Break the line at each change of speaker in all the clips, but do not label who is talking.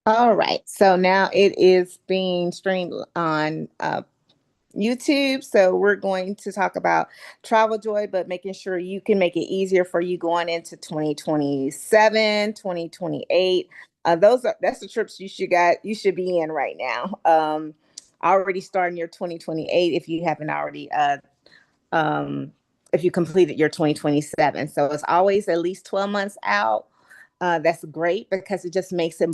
All right. So now it is being streamed on YouTube. So we're going to talk about TravelJoy, but making sure you can make it easier for you going into 2027, 2028. That's the trips you should be in right now. Already starting your 2028 if you haven't already um if you completed your 2027. So it's always at least 12 months out. That's great because it just makes it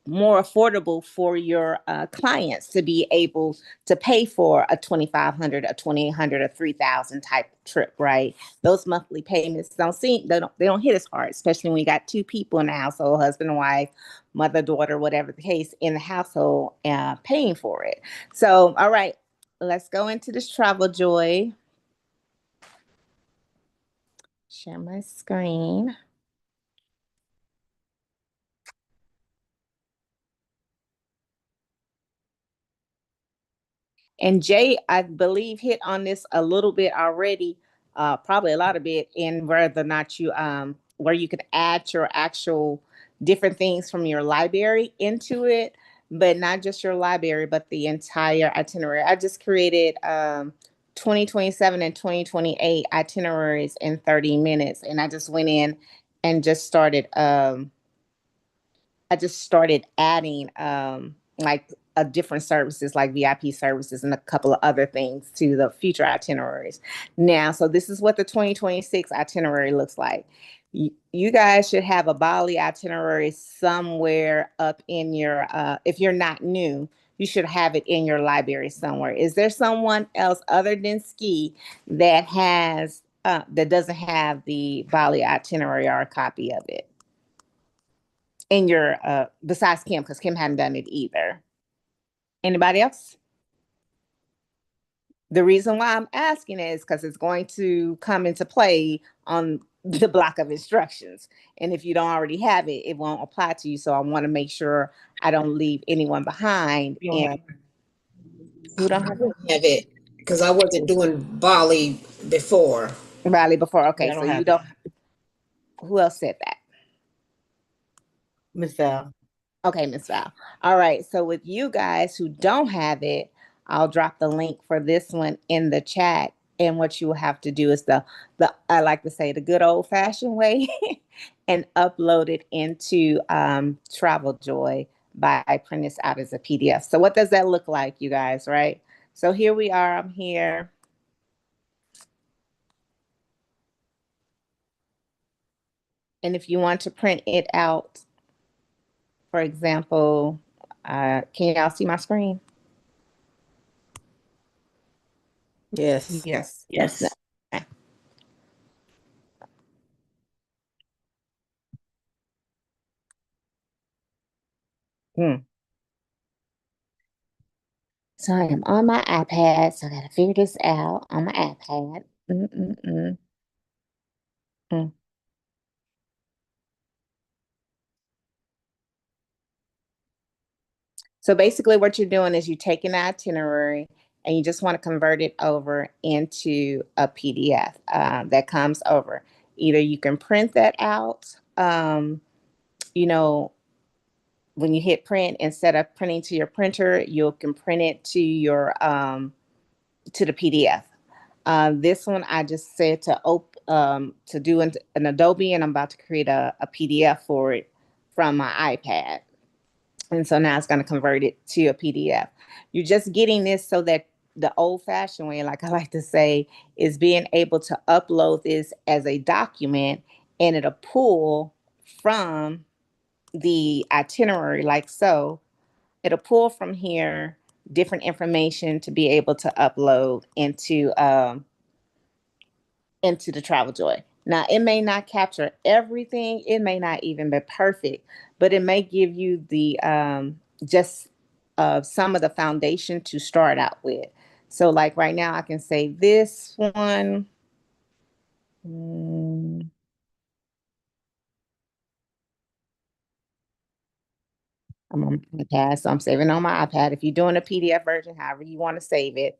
more affordable for your clients to be able to pay for a 2,500, a 2,800, a 3,000 type trip, right? Those monthly payments don't hit as hard, especially when you got two people in the household, husband and wife, mother, daughter, whatever the case in the household, paying for it. So, all right, let's go into this travel joy. Share my screen. And Jay, I believe, hit on this a little bit already, probably a lot of it, in whether or not you where you could add your actual different things from your library into it, but not just your library, but the entire itinerary. I just created 2027 and 2028 itineraries in 30 minutes, and I just went in and just started I just started adding like different services like VIP services and a couple of other things to the future itineraries. Now, so this is what the 2026 itinerary looks like. You guys should have a Bali itinerary somewhere up in your if you're not new, you should have it in your library somewhere. Is there someone else other than Ski that doesn't have the Bali itinerary or a copy of it? In your besides Kim, because Kim hadn't done it either. Anybody else? The reason why I'm asking is because it's going to come into play on the block of instructions. And if you don't already have it, it won't apply to you. So I want to make sure I don't leave anyone behind.
You don't
And
have,
who
I
don't have
don't have it because I wasn't doing Bali before.
Riley before? Okay,
Yeah, I
so
don't
you
have it.
don't. Who else said that?
Miss Val.
Okay, Miss Val. All right. So with you guys who don't have it, I'll drop the link for this one in the chat. And what you will have to do is the I like to say the good old fashioned way and upload it into Travel Joy by printing this out as a PDF. So what does that look like, you guys? Right. So here we are. I'm here. And if you want to print it out, for example, can y'all see my screen?
Yes.
Yes.
No.
Yes.
Okay. Hmm. So I am on my iPad, so I gotta figure this out on my iPad. Mm-mm-mm. Mm. So basically, what you're doing is you take an itinerary and you just want to convert it over into a PDF that comes over. Either you can print that out, you know, when you hit print, instead of printing to your printer, you can print it to the PDF. This one I just said to do an Adobe, and I'm about to create a PDF for it from my iPad. And so now it's going to convert it to a PDF. You're just getting this so that the old fashioned way, like I like to say, is being able to upload this as a document and it'll pull from the itinerary, like so. It'll pull from here different information to be able to upload into the Travel Joy. Now, it may not capture everything, it may not even be perfect, but it may give you the just some of the foundation to start out with. So, like right now, I can say this one. mm, I'm on my iPad, so I'm saving on my iPad. If you're doing a PDF version, however you want to save it,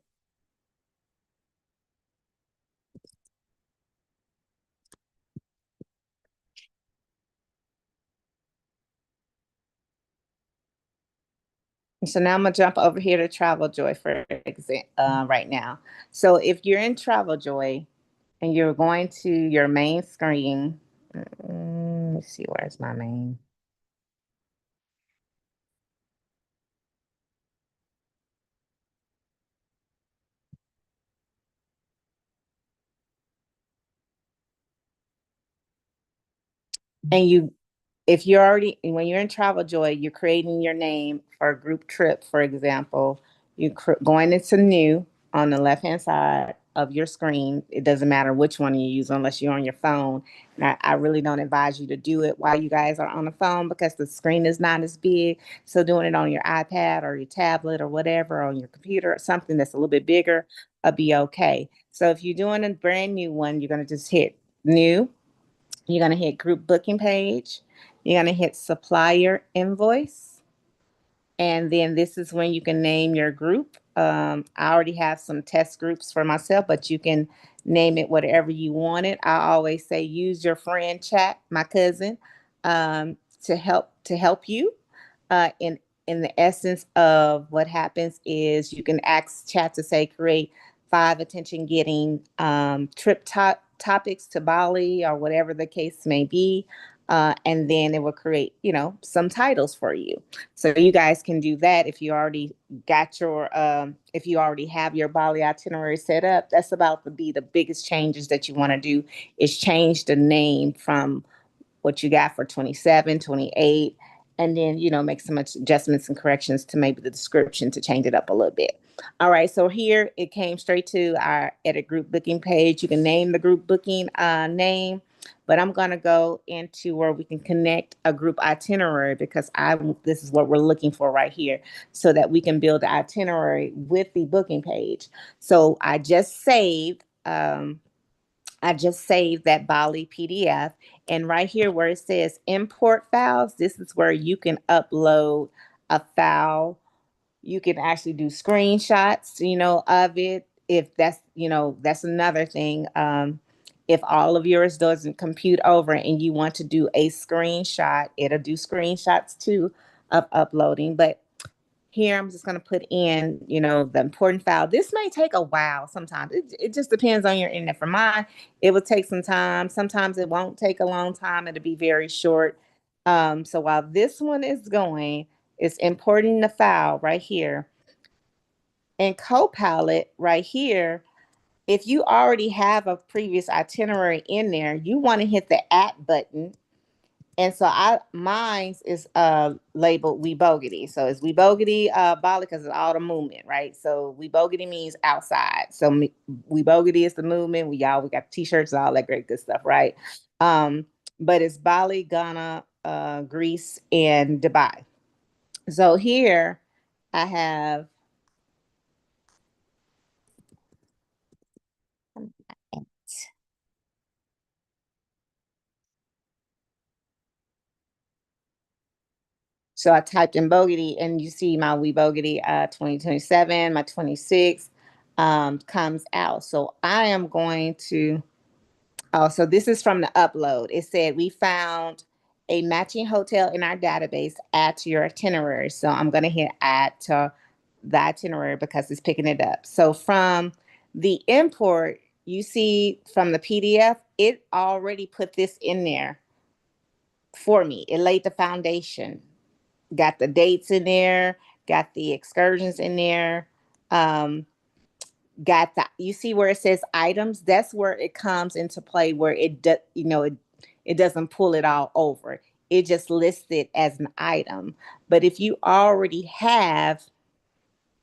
So now I'm gonna jump over here to TravelJoy for example right now. So if you're in TravelJoy and you're going to your main screen, let me see where's my main. And you if you're already when you're in TravelJoy, you're creating your name for a group trip, for example, going into new on the left hand side of your screen. It doesn't matter which one you use unless you're on your phone. And I really don't advise you to do it while you guys are on the phone because the screen is not as big. So doing it on your iPad or your tablet or whatever, on your computer, something that's a little bit bigger, will be okay. So if you're doing a brand new one, you're going to just hit new. You're going to hit group booking page. You're going to hit supplier invoice. And then this is when you can name your group. I already have some test groups for myself, but you can name it whatever you want it. I always say use your friend chat, my cousin, to help you. In the essence of what happens is you can ask chat to say create 5 attention getting topics to Bali or whatever the case may be. And then it will create, some titles for you. So you guys can do that if you already if you already have your Bali itinerary set up. That's about to be the biggest changes that you want to do is change the name from what you got for 27, 28, and then, make some adjustments and corrections to maybe the description to change it up a little bit. All right, so here it came straight to our edit group booking page. You can name the group booking name, but I'm going to go into where we can connect a group itinerary because this is what we're looking for right here so that we can build the itinerary with the booking page. So I just saved that Bali PDF. And right here where it says import files, this is where you can upload a file. You can actually do screenshots, of it. If that's another thing. If all of yours doesn't compute over and you want to do a screenshot, it'll do screenshots too of uploading. But here I'm just going to put in, the important file. This may take a while sometimes. It just depends on your internet. For mine, it will take some time. Sometimes it won't take a long time. It'll be very short. So while this one is going, it's importing the file right here. And Copilot right here, if you already have a previous itinerary in there, you want to hit the add button. And so mine's is labeled We Bogity. So it's We Bogity Bali because it's all the movement, right? So We Bogity means outside. So We Bogity is the movement. We got t-shirts and all that great good stuff, right? Um, but it's Bali, Ghana, Greece, and Dubai. So here I have so I typed in Bogity and you see my We Bogity 2027, my 26 comes out. So I am going to Oh, so this is from the upload. It said we found a matching hotel in our database. Add to your itinerary. So I'm going to hit add to the itinerary because it's picking it up. So from the import, you see from the PDF, it already put this in there for me. It laid the foundation, got the dates in there, got the excursions in there. Um, got that. You see where it says items? That's where it comes into play where it doesn't pull it all over. It just lists it as an item. But if you already have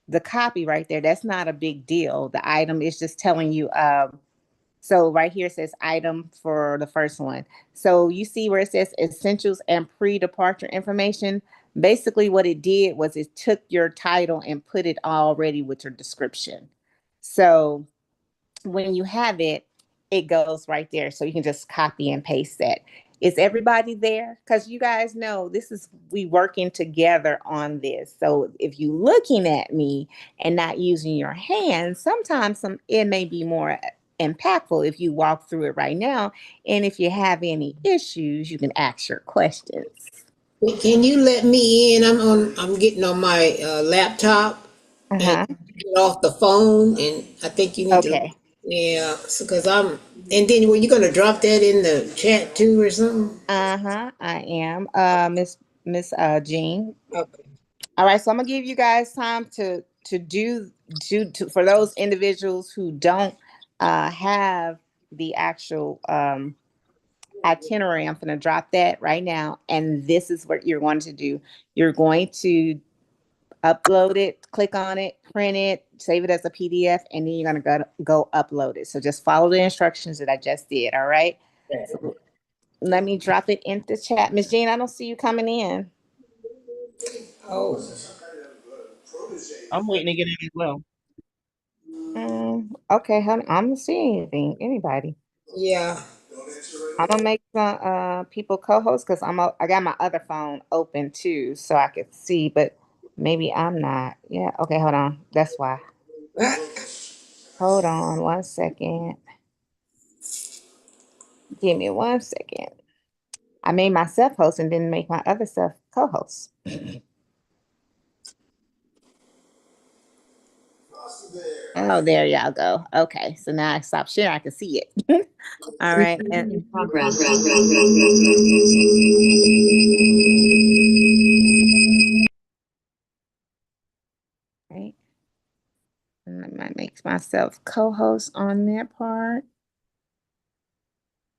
the copy right there, that's not a big deal. The item is just telling you so right here it says item for the first one. So you see where it says essentials and pre-departure information. Basically what it did was it took your title and put it already with your description. So when you have it, it goes right there. So you can just copy and paste that. Is everybody there? Because you guys know we working together on this. So if you looking at me and not using your hands, sometimes it may be more impactful if you walk through it right now. And if you have any issues, you can ask your questions.
Can you let me in? I'm getting on my laptop and
Uh-huh.
get off the phone, and I think you need to.
Okay.
Yeah, because And then were you gonna drop that in the chat too or something?
Uh-huh. I am. Miss Jean.
Okay.
All right, so I'm gonna give you guys time to do to for those individuals who don't have the actual itinerary. I'm gonna drop that right now, and this is what you're going to do. You're going to upload it, click on it, print it, save it as a PDF, and then you're gonna go upload it. So just follow the instructions that I just did. All right. So let me drop it in the chat. Miss Jean, I don't see you coming in.
Oh,
I'm waiting to get in as well.
Okay, honey, I don't see anything. Anybody?
yeah.
I'm gonna make some people co-hosts because I got my other phone open too, so I could see, but maybe I'm not. Yeah. Okay. Hold on. That's why. Hold on 1 second. Give me 1 second. I made myself host and didn't make my other self co-host. Oh, there y'all go. Okay, so now I stop sharing. I can see it. All right. And
In progress.
right. And I might make myself co-host on that part.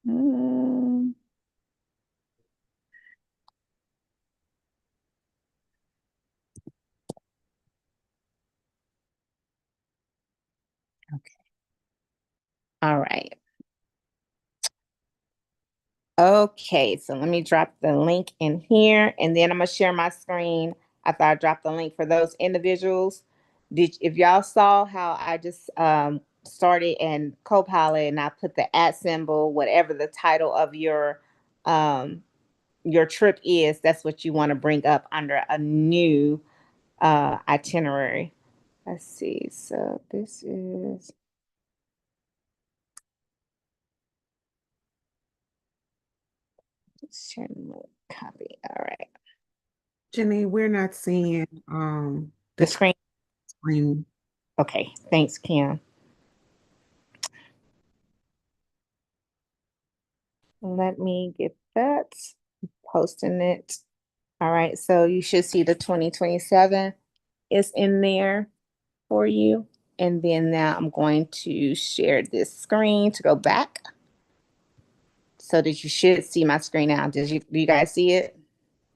Mm, okay. All right. Okay, so let me drop the link in here and then I'm gonna share my screen after I drop the link for those individuals. If y'all saw how I just started in Copilot and I put the at symbol, whatever the title of your trip is, that's what you want to bring up under a new itinerary. Let's see. So this is sharing copy. All right.
Jenny, we're not seeing
The
the
screen.
screen.
Okay. Thanks, Kim. Let me get that. Posting it. All right. So you should see the 2027 is in there for you. And then now I'm going to share this screen to go back so that you should see my screen now. Do you guys see it?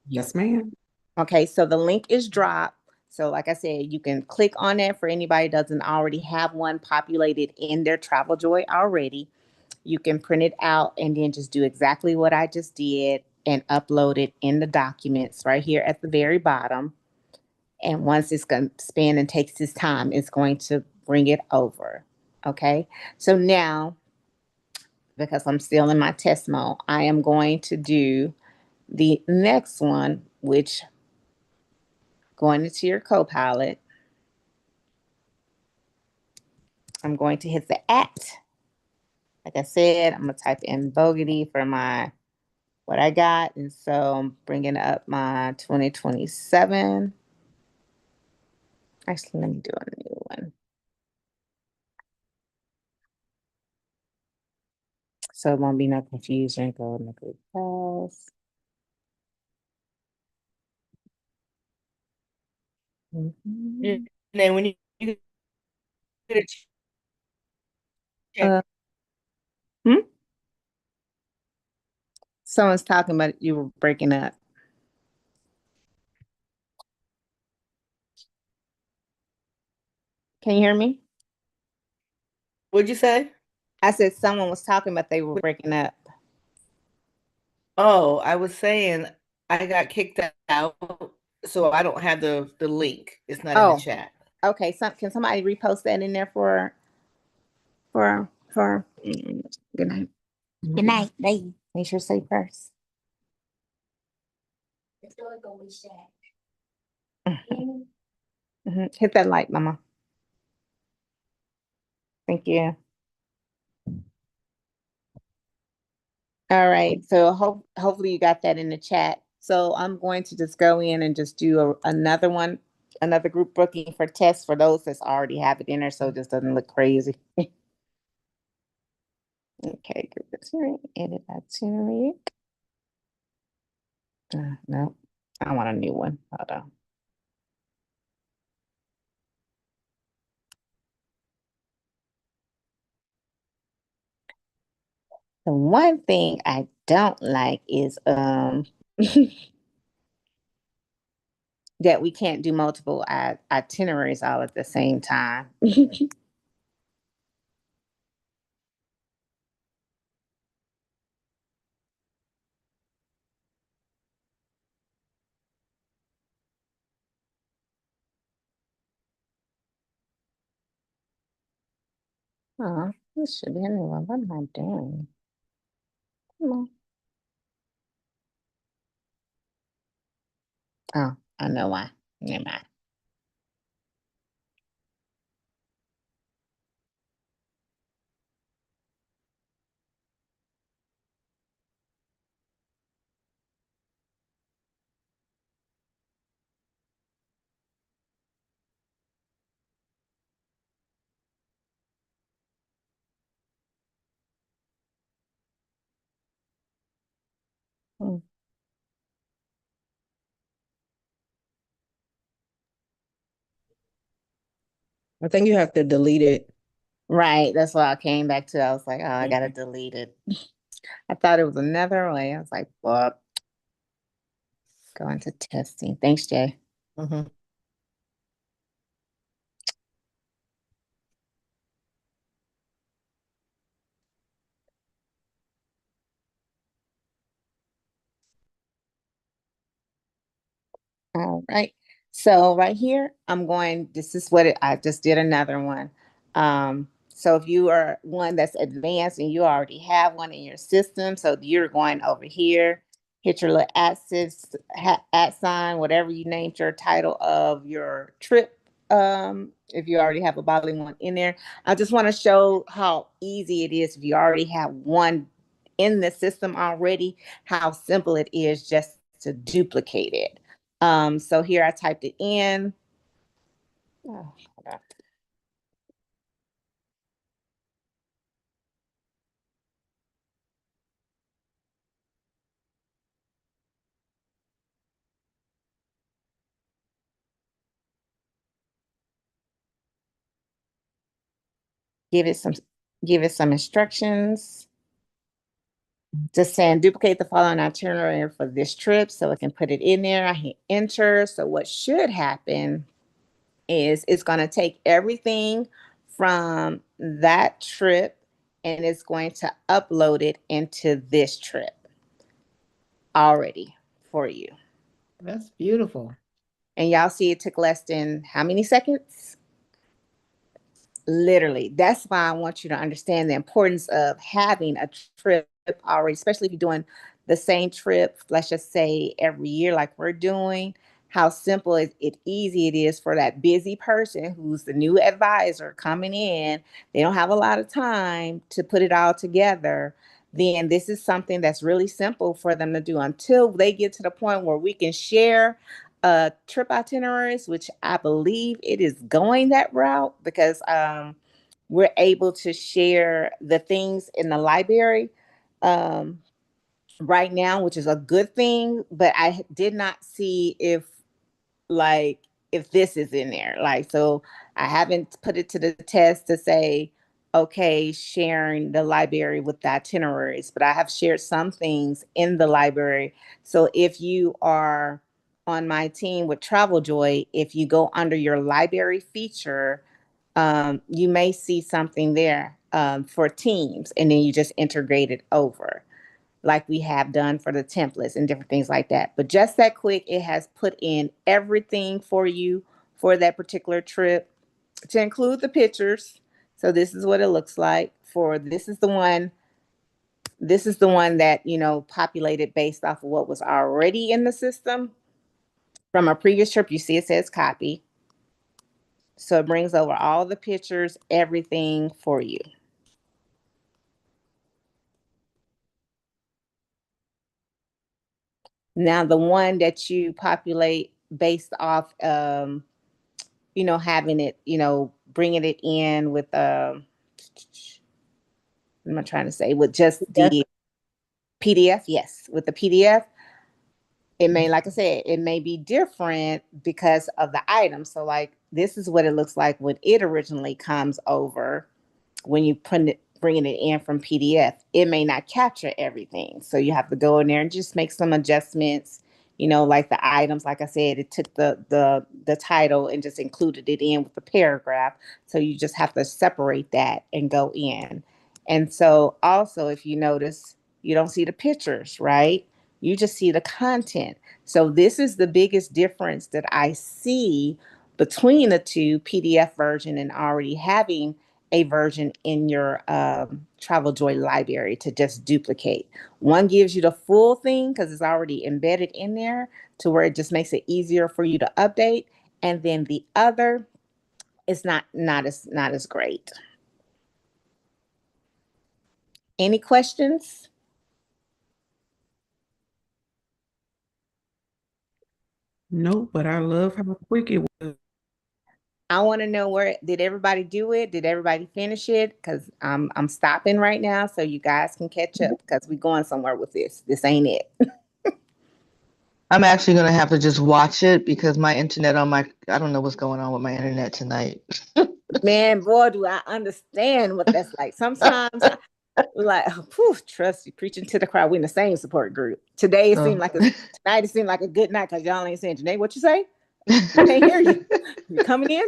Yes, ma'am.
Okay, so the link is dropped. So, like I said, you can click on that for anybody that doesn't already have one populated in their TravelJoy already. You can print it out and then just do exactly what I just did and upload it in the documents right here at the very bottom. And once it's going to spin and takes its time, it's going to bring it over. Okay, so now because I'm still in my test mode, I am going to do the next one, which going into your Copilot, I'm going to hit the at. Like I said, I'm gonna type in Bogey for my what I got, and so I'm bringing up my 2027. Actually, let me do a new one so it won't be no confusion. Go in the group class.
And
Mhm.
then when you get a chance,
Uh, hmm? Someone's talking, but you were breaking up. Can you hear me?
what'd you say?
I said someone was talking, but they were breaking up.
Oh, I was saying I got kicked out, so I don't have the link. It's not in the
Oh,
chat.
okay. Can somebody repost that in there for good night. Good night, baby. Make sure to say first. Mhm. Hit that like, mama. Thank you. All right. So hopefully you got that in the chat. So I'm going to just go in and just do another one, another group booking for tests for those that's already have it in there, so it just doesn't look crazy. Okay, group itinerary, edit itinerary. No, I want a new one. Hold on. The one thing I don't like is that we can't do multiple itineraries all at the same time. Oh, this should be a new one. What am I doing? Come on. Oh, I know why. Never mind. Hmm.
I think you have to delete it.
Right, that's why I came back to. I was like, oh, I gotta delete it. I thought it was another way. I was like, well, go into testing. Thanks, Jay.
Mhm.
All right. So right here, this is I just did another one. So if you are one that's advanced and you already have one in your system, so you're going over here, hit your little at sign, whatever you named your title of your trip. If you already have a bodily one in there, I just want to show how easy it is if you already have one in the system already, how simple it is just to duplicate it. So here I typed it in. Oh, hold on. Give it some give it some instructions. Just saying duplicate the following itinerary for this trip so it can put it in there. I hit enter. So what should happen is it's going to take everything from that trip and it's going to upload it into this trip already for you.
That's beautiful.
And y'all see it took less than how many seconds? Literally. That's why I want you to understand the importance of having a trip already, especially if you're doing the same trip, let's just say every year, like we're doing. How simple easy it is for that busy person who's the new advisor coming in. They don't have a lot of time to put it all together. Then this is something that's really simple for them to do until they get to the point where we can share trip itineraries, which I believe it is going that route because we're able to share the things in the library um, right now, which is a good thing. But I did not see like if this is in there. Like, so I haven't put it to the test to say, okay, sharing the library with the itineraries, but I have shared some things in the library. So if you are on my team with TravelJoy, if you go under your library feature, you may see something there for teams, and then you just integrate it over like we have done for the templates and different things like that. But just that quick, it has put in everything for you for that particular trip to include the pictures. So this is what it looks like for this is the one. This is the one that, populated based off of what was already in the system from a previous trip. You see it says copy. So it brings over all the pictures, everything for you. Now, the one that you populate based off, having it, bringing it in with, what am I trying to say? With just
Yes.
the PDF, yes, with the PDF, it may, like I said, it may be different because of the item. So, like, this is what it looks like when it originally comes over. When you bringing it in from PDF, it may not capture everything. So you have to go in there and just make some adjustments. Like the items, like I said, it took the title and just included it in with the paragraph. So you just have to separate that and go in. And so also, if you notice, you don't see the pictures, right? You just see the content. So this is the biggest difference that I see between the two, PDF version and already having a version in your TravelJoy library to just duplicate. One gives you the full thing because it's already embedded in there to where it just makes it easier for you to update. And then the other is not as great. Any questions?
No, but I love how quick it was.
I want to know, where did everybody do it? Did everybody finish it? Because I'm stopping right now so you guys can catch up because we're going somewhere with this. This ain't it.
I'm actually gonna have to just watch it because my internet on my I don't know what's going on with my internet tonight.
Man, boy, do I understand what that's like. Sometimes like, whew, trust you, preaching to the crowd. We're in the same support group.
Oh.
Tonight it seemed like a good night because y'all ain't saying, Janae, what you say? We can't hear you. You coming in?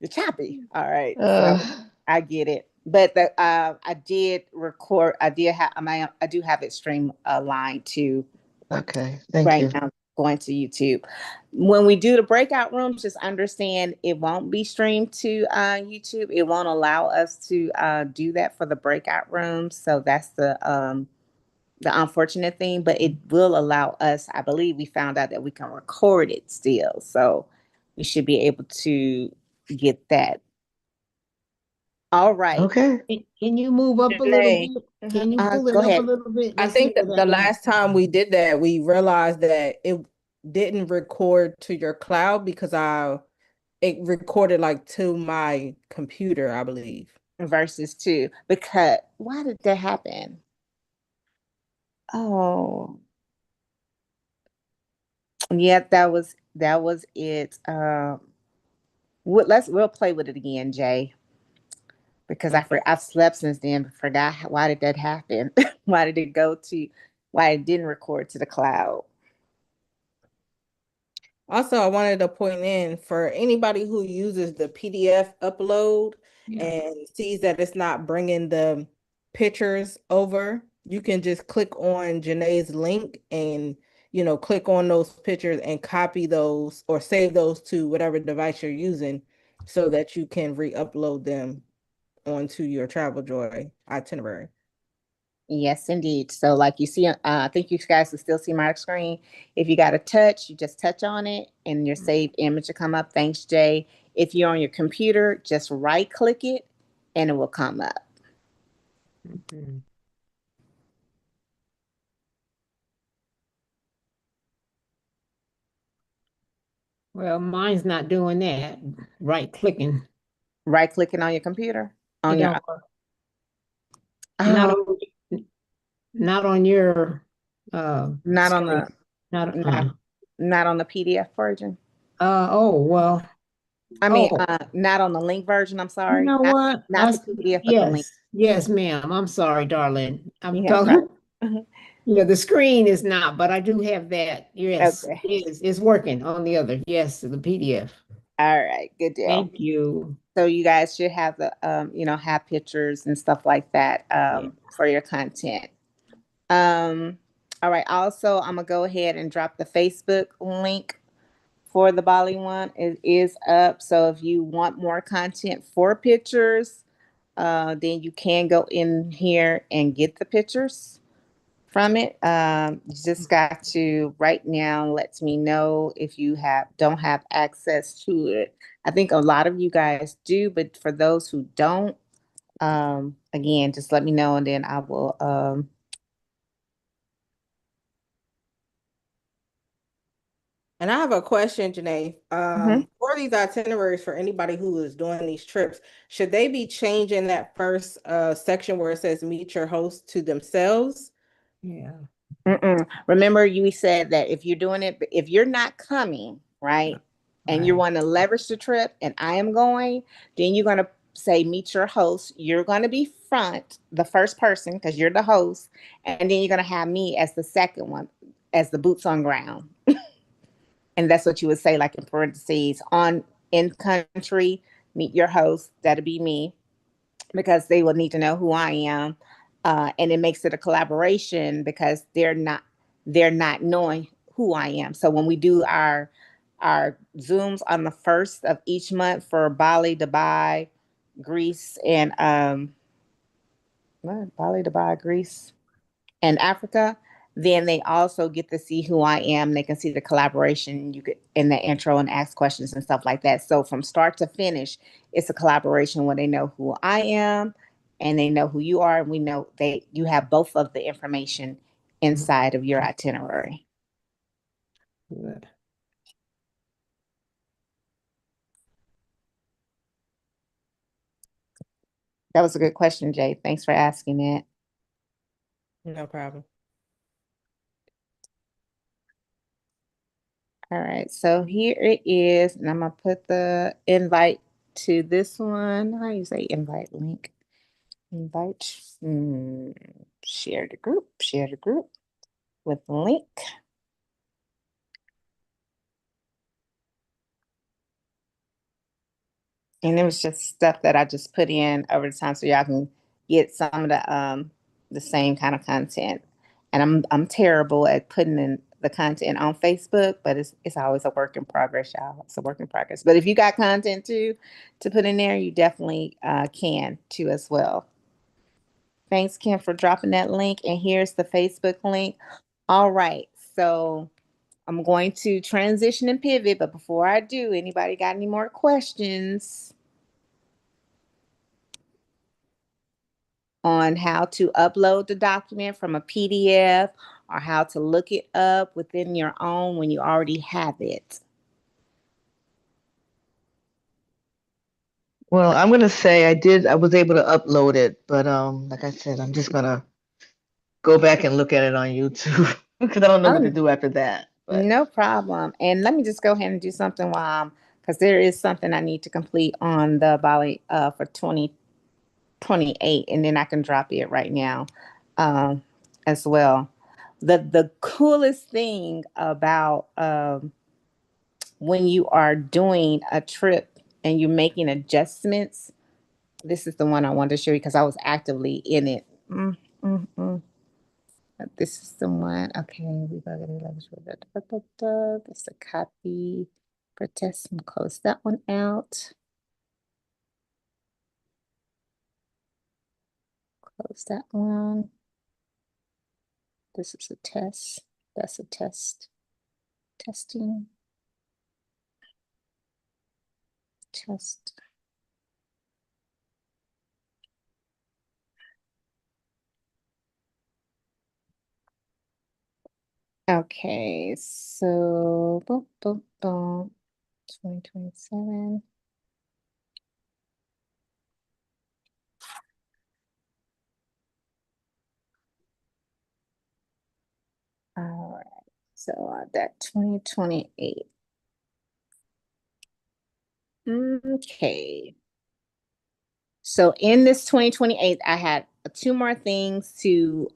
You're choppy. All right. So
Uh,
I get it. But I did record, I do have it stream line to
okay, thank
right
you.
now going to YouTube. When we do the breakout rooms, just understand it won't be streamed to YouTube. It won't allow us to do that for the breakout rooms. So that's the unfortunate thing, but it will allow us. I believe we found out that we can record it still. So we should be able to get that. All right.
Okay.
Can you move up a little
Janae,
bit? Can you pull
Go
it up a
ahead.
little bit?
I
Let's see
think
what
that the
that is.
last time we did that, we realized that it didn't record to your cloud because it recorded like to my computer, I believe.
Verses 2. Because why did that happen? Oh, yeah, that was it. We'll play with it again, Jay, because
Okay.
I've slept since then. But forgot why did that happen? Why did it go to? Why it didn't record to the cloud?
Also, I wanted to point in for anybody who uses the PDF upload
Yeah.
and sees that it's not bringing the pictures over, you can just click on Janae's link and, click on those pictures and copy those or save those to whatever device you're using so that you can re-upload them onto your TravelJoy itinerary.
Yes, indeed. So, like you see, I think you guys can still see my screen. If you got a touch, you just touch on it, and your saved image will come up. Thanks, Jay. If you're on your computer, just right click it, and it will come up.
Mhm. Well, mine's not doing that. Right clicking.
Right clicking on your computer,
It
on your
don't work. Not
oh,
on not on your
not on
screen.
the
Not
not not on the PDF version.
oh well.
I mean,
Oh,
not on the link version. I'm
you
sorry,
know
not
what?
not the PDF, but the link.
Yes, ma'am. I'm sorry, darling. I'm
Yeah, sorry.
talking. Yeah, the screen is not, but I do have that. Yes,
Okay.
it's working on the other. Yes, the PDF.
All right. Good deal.
Thank you.
So you guys should have have pictures and stuff like that
Yeah.
for your content. All right. Also, I'm gonna go ahead and drop the Facebook link for the Bali one. It is up. So if you want more content for pictures, then you can go in here and get the pictures from it. You just got to right now let me know if you don't have access to it. I think a lot of you guys do, but for those who don't, again, just let me know and then I will
And I have a question, Janae.
Mhm.
For these itineraries for anybody who is doing these trips, should they be changing that first section where it says meet your host to themselves?
Yeah.
Mm-mm. Remember, you said that if you're doing it, if you're not coming, right, and you
Right.
want to leverage the trip, and I am going, then you're going to say meet your host. You're going to be front, the first person, because you're the host, and then you're going to have me as the second one, as the boots on ground, and that's what you would say, like in parentheses, on in country, meet your host. That'll be me because they will need to know who I am, and it makes it a collaboration because they're not knowing who I am. So when we do our zooms on the first of each month for Bali, Dubai, Greece, and Bali, Dubai, Greece, and Africa, then they also get to see who I am. They can see the collaboration you could in the intro and ask questions and stuff like that. So from start to finish, it's a collaboration where they know who I am and they know who you are. And we know they you have both of the information inside of your itinerary.
Good.
That was a good question, Jay. Thanks for asking it.
No problem.
All right, so here it is, and I'm gonna put the invite to this one. How you say invite link? Invite. Share the group. Share the group with the link. And it was just stuff that I just put in over the time so y'all can get some of the same kind of content. And I'm terrible at putting in the content on Facebook, but it's always a work in progress, y'all. It's a work in progress. But if you got content too to put in there, you definitely can too as well. Thanks, Kim, for dropping that link. And here's the Facebook link. All right, so I'm going to transition and pivot, but before I do, anybody got any more questions on how to upload the document from a PDF or how to look it up within your own when you already have it?
Well, I'm gonna say I was able to upload it, but like I said, I'm just gonna go back and look at it on YouTube because I don't know what to
Oh,
do after that. But
no problem. And let me just go ahead and do something while because there is something I need to complete on the Bali for 2028, and then I can drop it right now um, as well. The coolest thing about when you are doing a trip and you're making adjustments, this is the one I wanted to show you because I was actively in it. Mm. This is the one. Okay, we got it. That's a copy. Protest and close that one out. Close that one. This is a test. That's a test. Testing. Test. Okay, so boom, boom, boom. 2027. All right. So that 2028. Okay. So in this 2028, I had two more things to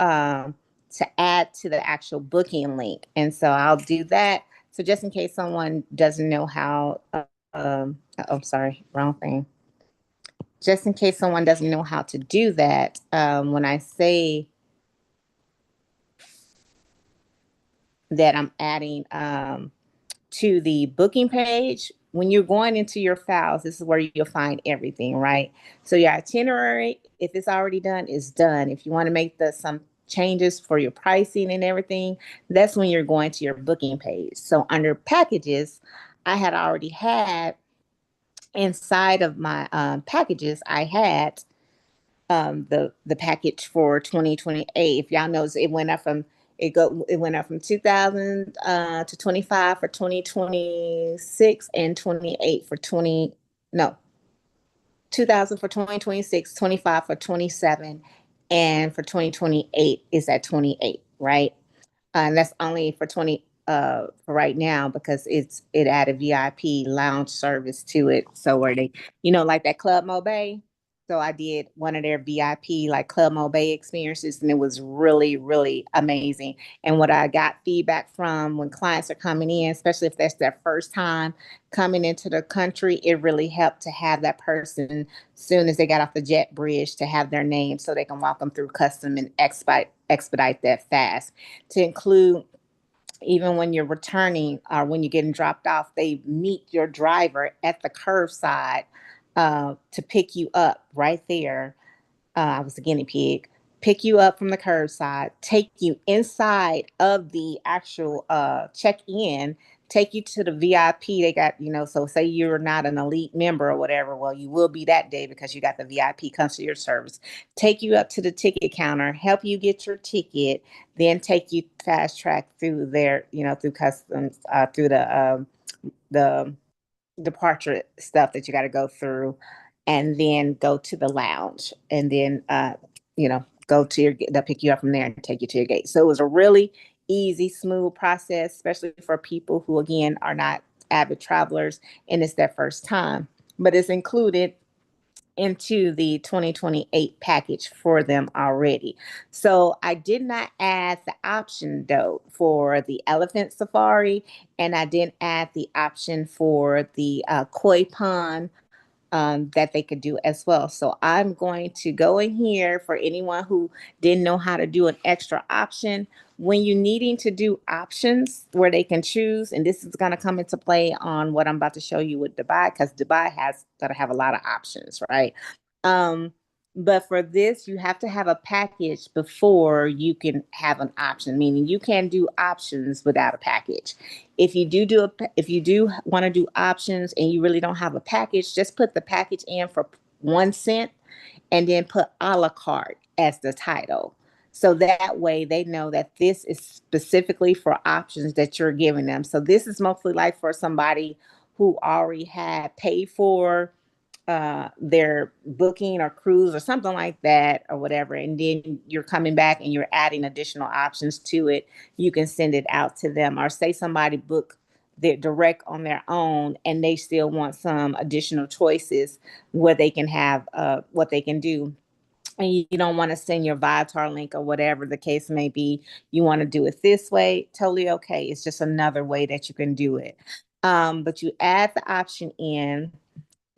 add to the actual booking link. And so I'll do that. So just in case someone doesn't know how oh sorry, wrong thing. Just in case someone doesn't know how to do that, when I say that I'm adding to the booking page, when you're going into your files, this is where you'll find everything, right? So your itinerary, if it's already done, is done. If you want to make some changes for your pricing and everything, that's when you're going to your booking page. So under packages, I had already had inside of my packages, I had the package for 2028. If y'all knows, it went up from It went up from 2000 to 25 for 2026 and 28 for 20 no 2000 for 2026, 25 for 27, and for 2028 is at 28, right? And that's only for 20 for right now because it added VIP lounge service to it. So where they, like that Club Mobe. So I did one of their VIP like Club Mobe experiences, and it was really, really amazing. And what I got feedback from when clients are coming in, especially if that's their first time coming into the country, it really helped to have that person soon as they got off the jet bridge to have their name so they can walk them through custom and expedite that fast. To include even when you're returning or when you're getting dropped off, they meet your driver at the curbside to pick you up right there. I was a guinea pig. Pick you up from the curbside, take you inside of the actual check-in, take you to the VIP. They got, so say you're not an elite member or whatever. Well, you will be that day because you got the VIP concierge service. Take you up to the ticket counter, help you get your ticket, then take you fast track through their, through customs, through the departure stuff that you got to go through, and then go to the lounge, and then go to they'll pick you up from there and take you to your gate. So it was a really easy, smooth process, especially for people who again are not avid travelers and it's their first time. But it's included into the 2028 package for them already. So I did not add the option though for the elephant safari, and I didn't add the option for the koi pond that they could do as well. So I'm going to go in here for anyone who didn't know how to do an extra option. When you're needing to do options where they can choose, and this is going to come into play on what I'm about to show you with Dubai, because Dubai has got to have a lot of options, right? Um, but for this, you have to have a package before you can have an option, meaning you can do options without a package. If you do want to do options and you really don't have a package, just put the package in for 1 cent and then put a la carte as the title. So that way they know that this is specifically for options that you're giving them. So this is mostly like for somebody who already had paid for their booking or cruise or something like that or whatever, and then you're coming back and you're adding additional options to it. You can send it out to them, or say somebody book their direct on their own and they still want some additional choices where they can have what they can do, and you don't want to send your Viator link or whatever the case may be. You want to do it this way, totally okay. It's just another way that you can do it. But you add the option in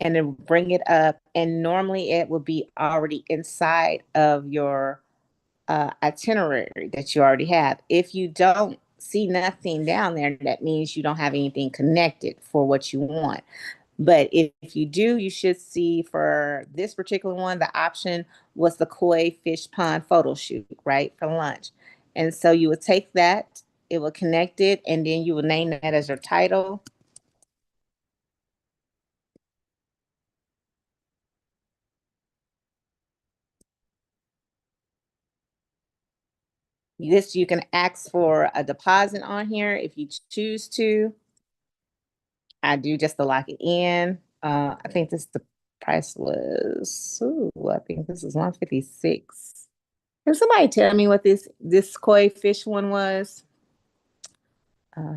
and then bring it up, and normally it will be already inside of your itinerary that you already have. If you don't see nothing down there, that means you don't have anything connected for what you want. But if you do, you should see for this particular one, the option was the koi fish pond photo shoot, right, for lunch. And so you would take that, it will connect it, and then you would name that as your title. This, you can ask for a deposit on here if you choose to. I do just to lock it in. I think the price was, ooh, I think this is 156. Can somebody tell me what this koi fish one was?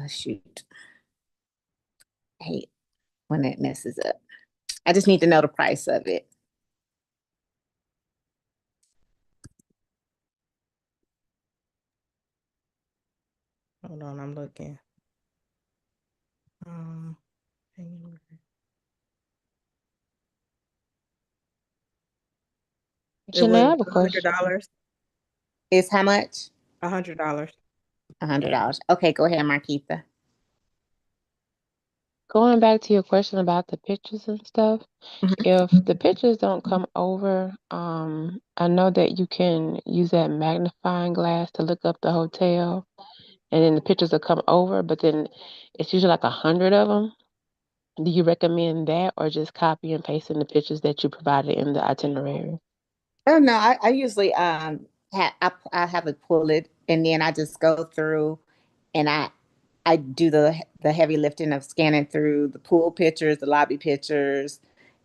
Shoot. I hate when that messes up. I just need to know the price of it.
Hold on, I'm looking. Um, it
Janae,
was
I have a question.
$100.
It's how much?
$100.
$100. Okay, go ahead, Marquita.
Going back to your question about the pictures and stuff,
Mhm.
if the pictures don't come over, I know that you can use that magnifying glass to look up the hotel, and then the pictures will come over, but then it's usually like 100 of them. Do you recommend that, or just copy and pasting the pictures that you provided in the itinerary?
Oh no, I usually I have it pull it, and then I just go through, and I do the heavy lifting of scanning through the pool pictures, the lobby pictures,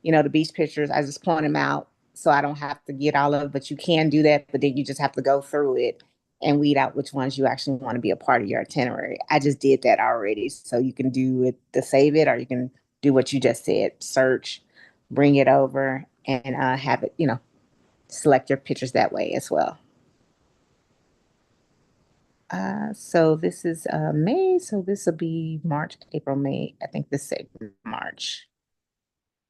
the beach pictures. I just point them out so I don't have to get all of it. But you can do that, but then you just have to go through it and weed out which ones you actually want to be a part of your itinerary. I just did that already, so you can do it to save it, or you can do what you just said: search, bring it over, and have it. Select your pictures that way as well. So this is May, so this will be March, April, May. I think this is March.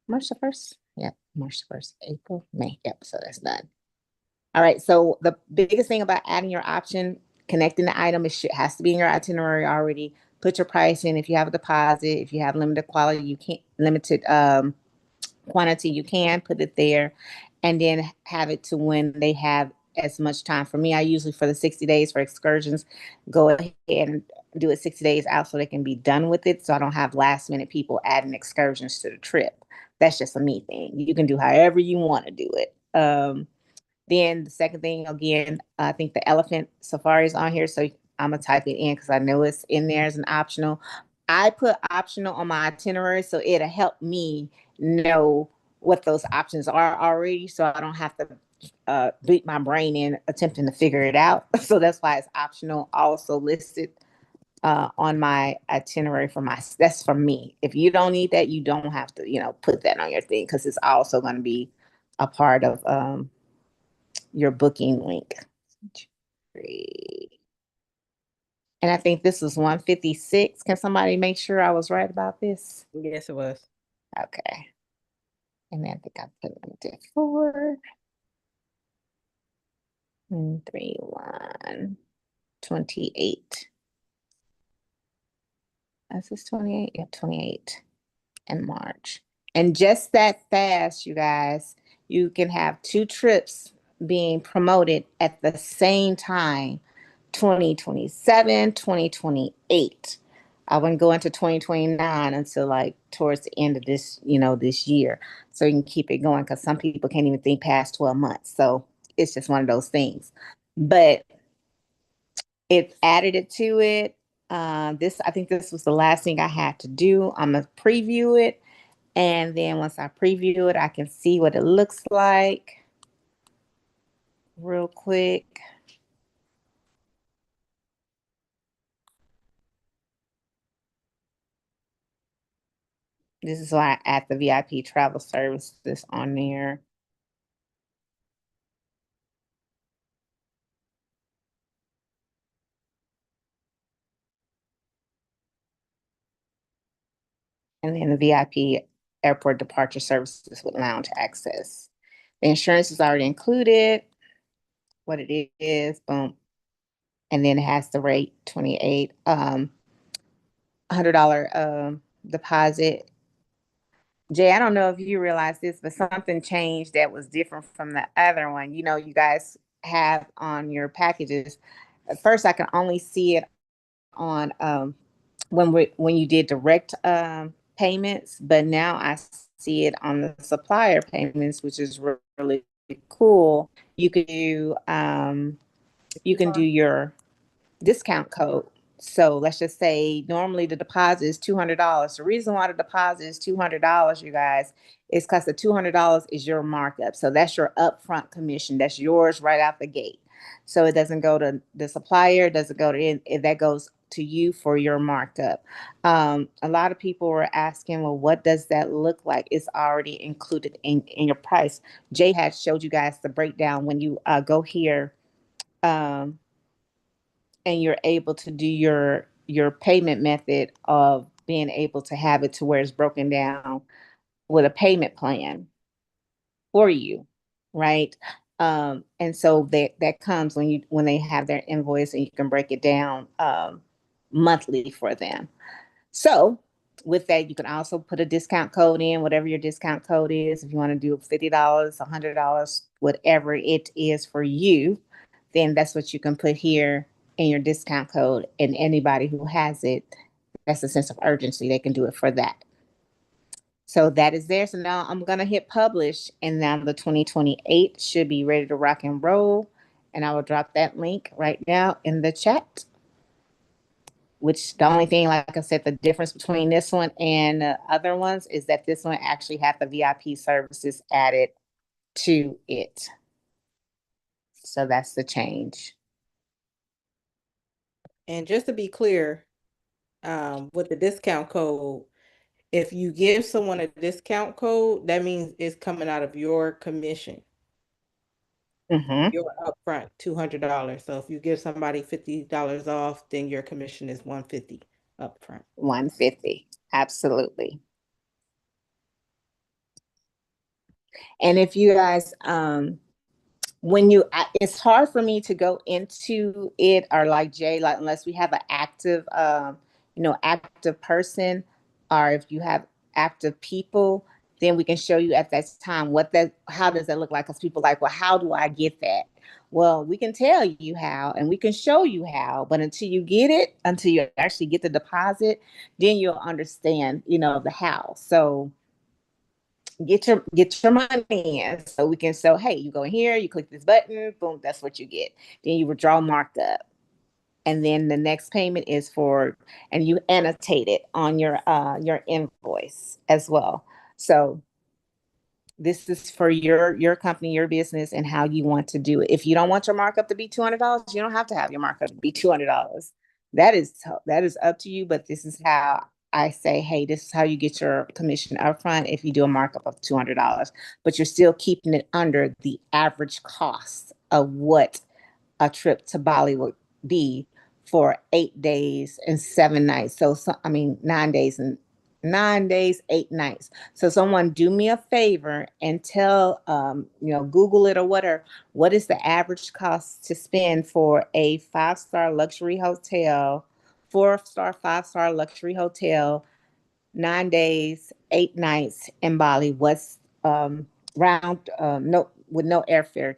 March the 1st? Yeah, March the 1st. April, May. Yep, so that's done. All right, so the biggest thing about adding your option, connecting the item, has to be in your itinerary already. Put your price in. If you have a deposit, if you have limited quality, you can't limited quantity, you can put it there, and then have it to when they have as much time. For me, I usually, for the 60 days for excursions, go ahead and do it 60 days out so they can be done with it, so I don't have last minute people adding excursions to the trip. That's just a me thing. You can do however you want to do it. Then the second thing, again, I think the elephant safari is on here, so I'm gonna type it in because I know it's in there as an optional. I put optional on my itinerary, so it'll help me know what those options are already, so I don't have to beat my brain in attempting to figure it out. So that's why it's optional, also listed on my itinerary that's for me. If you don't need that, you don't have to, put that on your thing, because it's also going to be a part of your booking link. And I think this is 156. Can somebody make sure I was right about this?
Yes, it was.
Okay. And then I think I put it 4, 3, 1, 28. Is this 28? Yeah, 28 in March. And just that fast, you guys, you can have 2 trips being promoted at the same time: 2027, 2028. I wouldn't go into 2029 until like towards the end of this year. So you can keep it going, because some people can't even think past 12 months. So it's just one of those things. But it added it to it. I think this was the last thing I had to do. I'm gonna preview it, and then once I preview it, I can see what it looks like real quick. This is why I add the VIP travel services on there. And then the VIP airport departure services with lounge access. The insurance is already included, what it is, boom. And then it has the rate, 28, $100 deposit. Jay, I don't know if you realize this, but something changed that was different from the other one. You guys have on your packages. At first, I can only see it on when you did direct payments, but now I see it on the supplier payments, which is really cool. You can do your discount code. So let's just say normally the deposit is $200. The reason why the deposit is $200, you guys, is because the $200 is your markup. So that's your upfront commission. That's yours right out the gate. So it doesn't go to the supplier. It doesn't go to it. That goes to you for your markup. A lot of people were asking, well, what does that look like? It's already included in your price. Jay had showed you guys the breakdown when you go here. And you're able to do your payment method of being able to have it to where it's broken down with a payment plan for you, right? And so that comes when they have their invoice, and you can break it down monthly for them. So with that, you can also put a discount code in, whatever your discount code is. If you want to do $50, $100, whatever it is for you, then that's what you can put here in your discount code. And anybody who has it, that's a sense of urgency. They can do it for that. So that is there. So now I'm going to hit publish, and now the 2028 should be ready to rock and roll. And I will drop that link right now in the chat. Which the only thing, like I said, the difference between this one and the other ones is that this one actually had the VIP services added to it. So that's the change.
And just to be clear, with the discount code, if you give someone a discount code, that means it's coming out of your commission,
Mm-hmm.
your upfront $200. So if you give somebody $50 off, then your commission is 150 upfront.
150. Absolutely. And if you guys, when it's hard for me to go into it, or like Jay, like unless we have an active, active person, or if you have active people, then we can show you at that time how does that look like? Because people are like, well, how do I get that? Well, we can tell you how and we can show you how, but until you get it, until you actually get the deposit, then you'll understand, the how. So get your money in so we can say, hey, you go in here, you click this button, boom, that's what you get. Then you withdraw markup. And then the next payment is and you annotate it on your invoice as well. So this is for your company, your business, and how you want to do it. If you don't want your markup to be $200, you don't have to have your markup to be $200. That is up to you. But this is how I say, hey, this is how you get your commission upfront if you do a markup of $200. But you're still keeping it under the average cost of what a trip to Bali would be for 8 days and 7 nights. So I mean 9 days, 8 nights. So someone do me a favor and tell Google it or whatever. What is the average cost to spend for a 5-star luxury hotel, 4-star, 5-star luxury hotel, 9 days, 8 nights in Bali? What's round no with no airfare,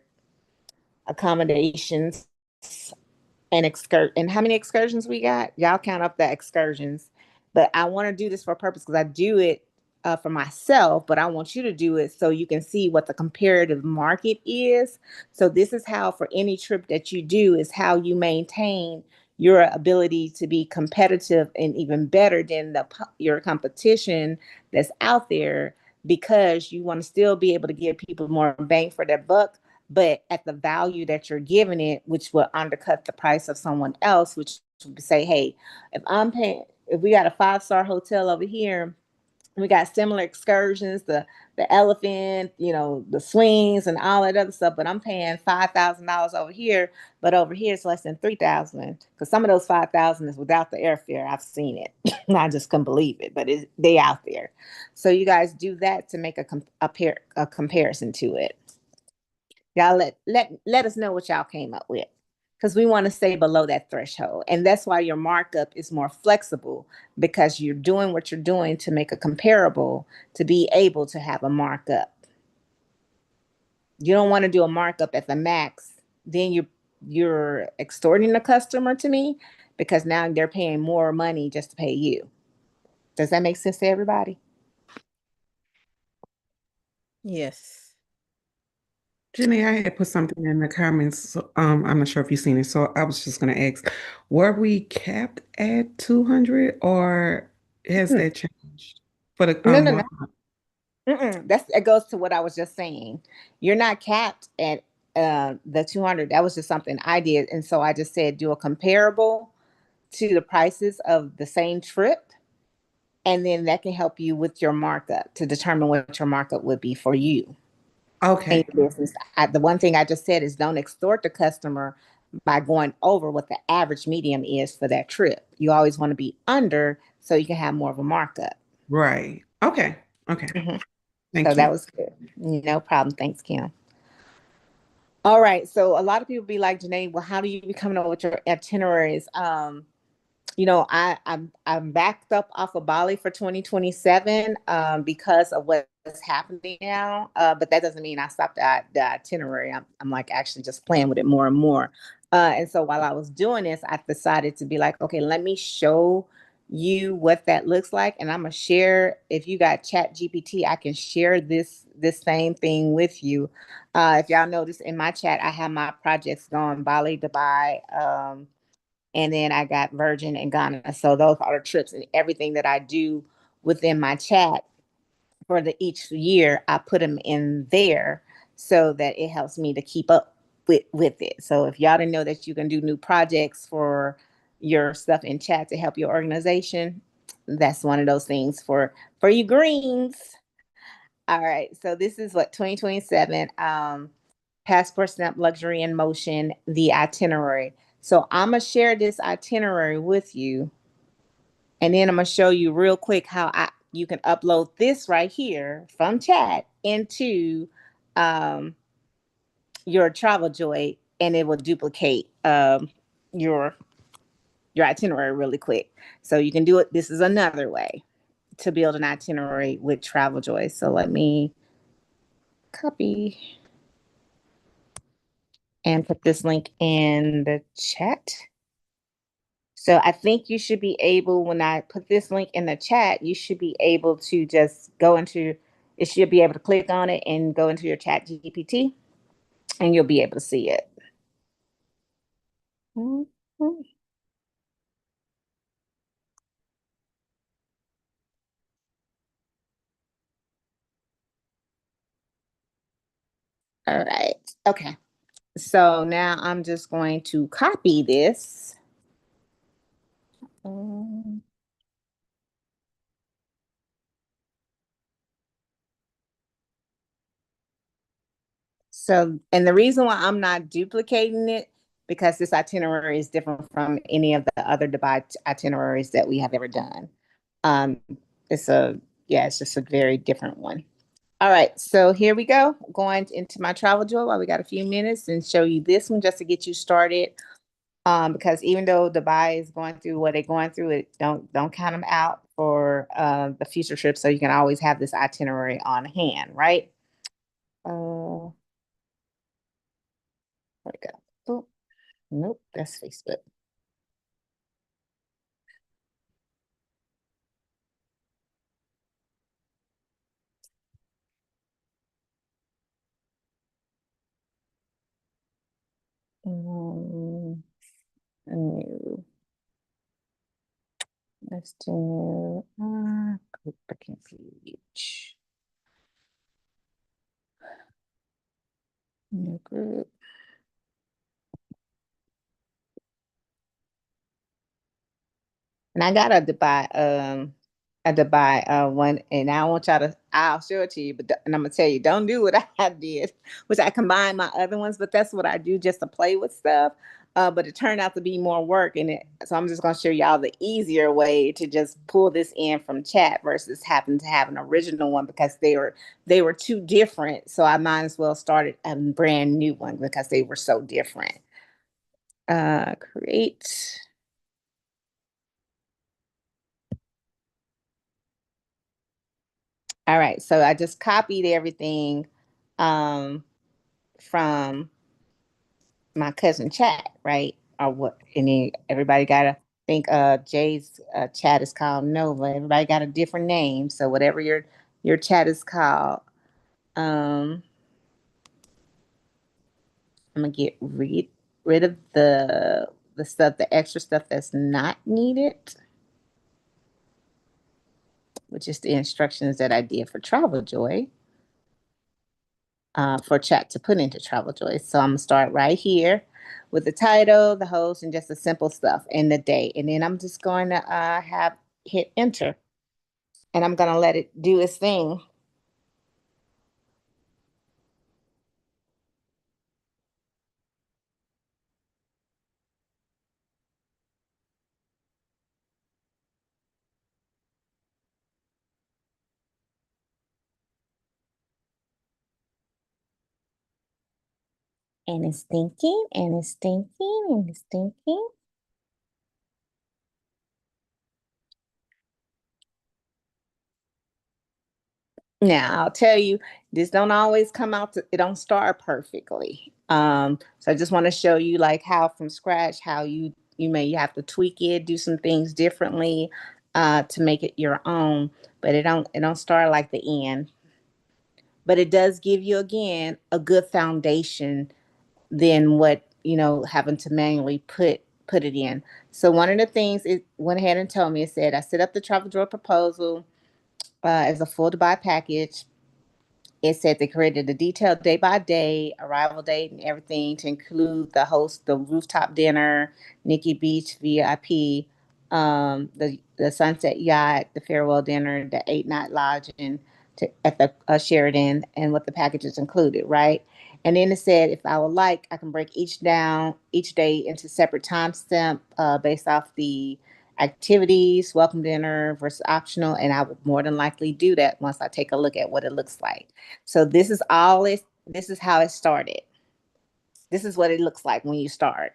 accommodations, and how many excursions we got? Y'all count up the excursions. But I want to do this for a purpose because I do it for myself, but I want you to do it so you can see what the comparative market is. So this is how, for any trip that you do, is how you maintain your ability to be competitive and even better than your competition that's out there, because you want to still be able to give people more bang for their buck, but at the value that you're giving it, which will undercut the price of someone else, which would say, hey, if we got a 5-star hotel over here, we got similar excursions, the elephant, the swings and all that other stuff, but I'm paying $5,000 over here, but over here it's less than 3,000, because some of those 5,000 is without the airfare. I've seen it. I just couldn't believe it, but they out there. So you guys do that to make a comparison to it. Y'all let us know what y'all came up with, because we want to stay below that threshold. And that's why your markup is more flexible, because you're doing what you're doing to make a comparable to be able to have a markup. You don't want to do a markup at the max. Then you're extorting the customer to me, because now they're paying more money just to pay you. Does that make sense to everybody?
Yes.
Jenny, I had put something in the comments. So, I'm not sure if you've seen it. So I was just going to ask, were we capped at 200 or has
Hmm.
that changed for the
No, no, no.
markup?
That goes to what I was just saying. You're not capped at the 200. That was just something I did, and so I just said do a comparable to the prices of the same trip, and then that can help you with your markup to determine what your markup would be for you and
Okay.
your business. The one thing I just said is don't extort the customer by going over what the average medium is for that trip. You always want to be under so you can have more of a markup.
Right. Okay. Okay.
Mhm. So
Thank
that
you.
was good. No problem. Thanks, Kim. All right. So a lot of people be like, Janae, well, how do you be coming up with your itineraries? I'm backed up off of Bali for 2027 because of what's happening now. But that doesn't mean I stopped the itinerary. I'm like actually just playing with it more and more. And so while I was doing this, I decided to be like, okay, let me show you what that looks like, and I'm gonna share. If you got Chat GPT, I can share this same thing with you. If y'all notice in my chat, I have my projects going: Bali, Dubai, and then I got Virgin and Ghana. So those are the trips and everything that I do within my chat for the each year. I put them in there so that it helps me to keep up with it. So if y'all didn't know that you can do new projects for your stuff in chat to help your organization, that's one of those things for you greens. All right, so this is what 2027 passport stamp luxury in motion, the itinerary. So I'm gonna share this itinerary with you, and then I'm gonna show you real quick how you can upload this right here from chat into um, your TravelJoy, and it will duplicate your your itinerary really quick. So you can do it. This is another way to build an itinerary with TravelJoy. So let me copy and put this link in the chat. So I think you should be able, when I put this link in the chat, you should be able to just go into, it should be able to click on it and go into your chat GPT, and you'll be able to see it. Mhm. All right. Okay. So now I'm just going to copy this. Um, So, and the reason why I'm not duplicating it, because this itinerary is different from any of the other Dubai itineraries that we have ever done. Um, it's a, yeah, it's just a very different one. All right, so here we go. Going into my TravelJoy while we got a few minutes and show you this one just to get you started. Because even though Dubai is going through what they're going through, it don't count them out for the future trips. So you can always have this itinerary on hand, right? Uh, where we go? Boop. Nope, that's Facebook. Um, new. Let's do group booking page. New group. And I got a Dubai one, and I want y'all to, I'll show it to you, but and I'm gonna tell you, don't do what I did, which I combined my other ones, but that's what I do just to play with stuff. But it turned out to be more work in it. So I'm just gonna show y'all the easier way to just pull this in from chat versus having to have an original one, because they were too different. So I might as well start a brand new one because they were so different. Create. All right, so I just copied everything um, from my cousin chat, right? Or what? And then everybody got to think. Jay's chat is called Nova. Everybody got a different name, so whatever your chat is called, um, I'm gonna get rid of the stuff, the extra stuff that's not needed, which is the instructions that I did for TravelJoy. For chat to put into TravelJoy. So I'm gonna start right here with the title, the host, and just the simple stuff and the date. And then I'm just going to have hit enter, and I'm gonna let it do its thing. And it's thinking, and it's thinking, and it's thinking. Now I'll tell you, this don't always come out to, it don't start perfectly. So I just want to show you like how from scratch, how you have to tweak it, do some things differently. to make it your own, but it don't start like the end. But it does give you again a good foundation than what having to manually put it in. So one of the things it went ahead and told me, it said I set up the travel drawer proposal as a full to buy package. It said they created the detailed day by day arrival date and everything to include the host, the rooftop dinner, Nikki Beach VIP, the sunset yacht, the farewell dinner, the 8 night lodging at the Sheridan, and what the packages included, right? And then it said if I would like, I can break each day into separate timestamp based off the activities, welcome dinner versus optional, and I would more than likely do that once I take a look at what it looks like. So this is how it started. This is what it looks like when you start.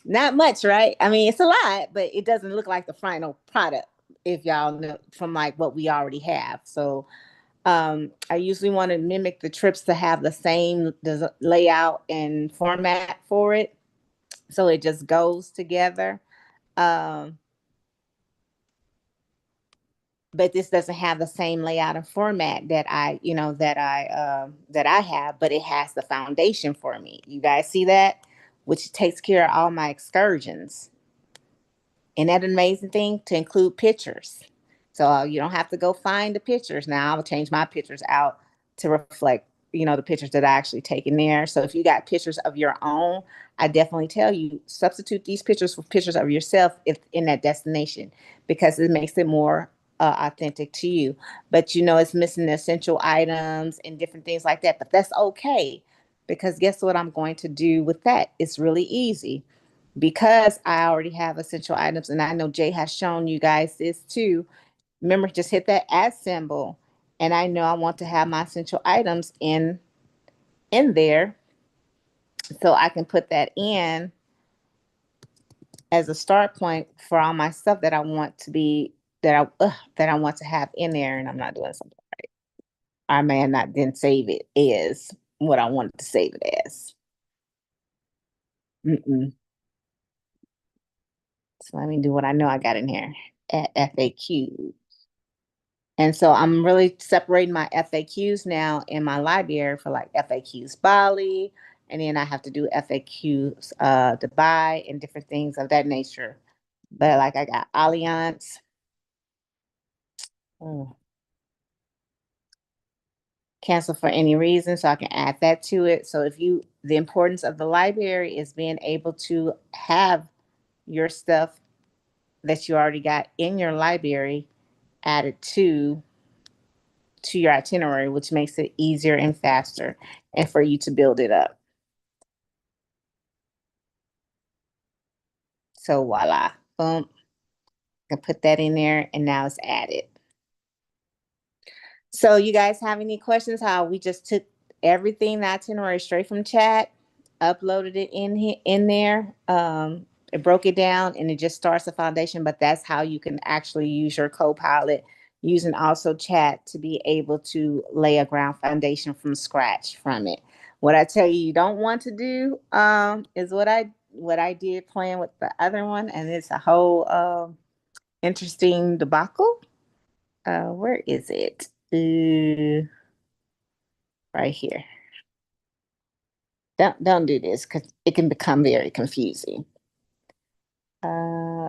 Not much, right? I mean, it's a lot, but it doesn't look like the final product if y'all know from like what we already have. So I usually want to mimic the trips to have the same layout and format for it. So it just goes together. Um, but this doesn't have the same layout and format that I have, but it has the foundation for me. You guys see that, which takes care of all my excursions. Isn't that an amazing thing to include pictures? So you don't have to go find the pictures. Now I'll change my pictures out to reflect, the pictures that I actually take in there. So if you got pictures of your own, I definitely tell you substitute these pictures for pictures of yourself if in that destination, because it makes it more authentic to you. But it's missing the essential items and different things like that. But that's okay, because guess what I'm going to do with that? It's really easy because I already have essential items, and I know Jay has shown you guys this too. Remember, just hit that add symbol, and I know I want to have my essential items in there, so I can put that in as a start point for all my stuff that I want to be that I want to have in there, and I'm not doing something. I may have not then save it as what I wanted to save it as. Mm-mm. So let me do what I know I got in here at FAQ. And so I'm really separating my FAQs now in my library for like FAQs Bali, and then I have to do FAQs Dubai and different things of that nature. But like I got Allianz, oh, cancel for any reason, so I can add that to it. So the importance of the library is being able to have your stuff that you already got in your library added to your itinerary, which makes it easier and faster and for you to build it up. So voila, boom, I can put that in there and now it's added. So you guys have any questions? How we just took everything, the itinerary straight from chat, uploaded it in there. It broke it down and it just starts the foundation, but that's how you can actually use your co-pilot using also chat to be able to lay a ground foundation from scratch from it. What I tell you don't want to do is what I did playing with the other one, and it's a whole interesting debacle. Where is it? Right here. Don't do this because it can become very confusing.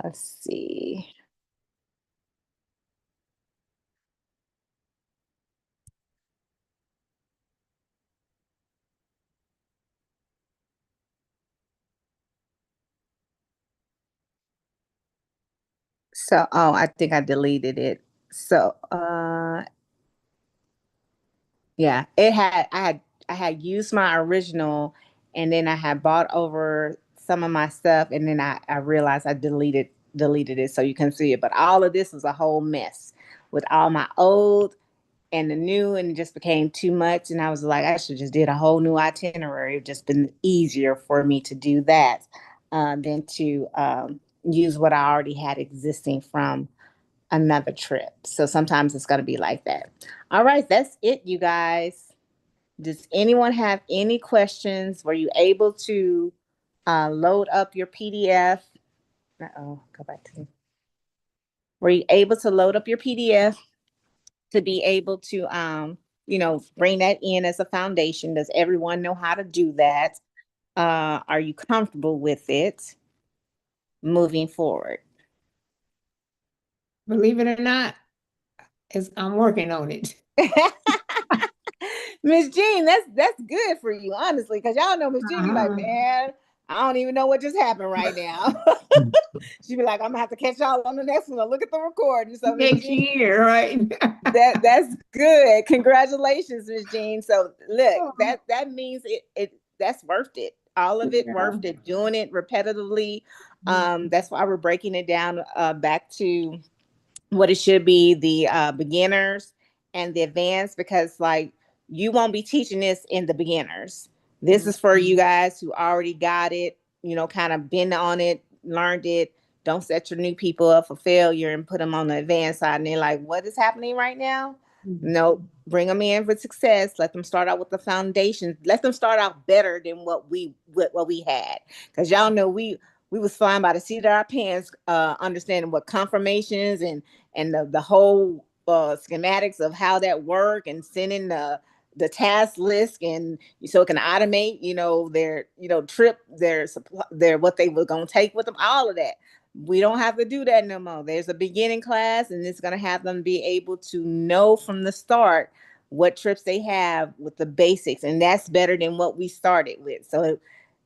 Let's see. So, oh, I think I deleted it. So, yeah, I had used my original, and then I had bought over some of my stuff, and then I realized I deleted it so you can see it. But all of this was a whole mess with all my old and the new, and it just became too much. And I was like, I should just did a whole new itinerary. It just been easier for me to do that than to use what I already had existing from another trip. So sometimes it's going to be like that. All right, that's it, you guys. Does anyone have any questions? Were you able to load up your PDF? Oh, go back to were you able to load up your PDF to be able to bring that in as a foundation? Does everyone know how to do that? Are you comfortable with it moving forward?
Believe it or not, I'm working on it.
Miss Jean, that's good for you, honestly, because y'all know Miss Jean be like, man, I don't even know what just happened right now. She be like, I'm gonna have to catch y'all on the next one. Look at the recording. So Miss
Next
Jean,
year, right?
that's good. Congratulations, Miss Jean. So look, that means it that's worth it. All of it worth it. Doing it repetitively. That's why we're breaking it down back to what it should be, the beginners and the advanced, because like you won't be teaching this in the beginners. This is for you guys who already got it, kind of been on it, learned it. Don't set your new people up for failure and put them on the advanced side and they're like, what is happening right now? Nope. Bring them in for success. Let them start out with the foundation. Let them start out better than what we had. Because y'all know we was flying by the seat of our pants, understanding what confirmations and the whole schematics of how that work, and sending the task list, and so it can automate their trip, their supply, their what they were going to take with them, all of that. We don't have to do that no more. There's a beginning class, and it's going to have them be able to know from the start what trips they have with the basics, and that's better than what we started with. So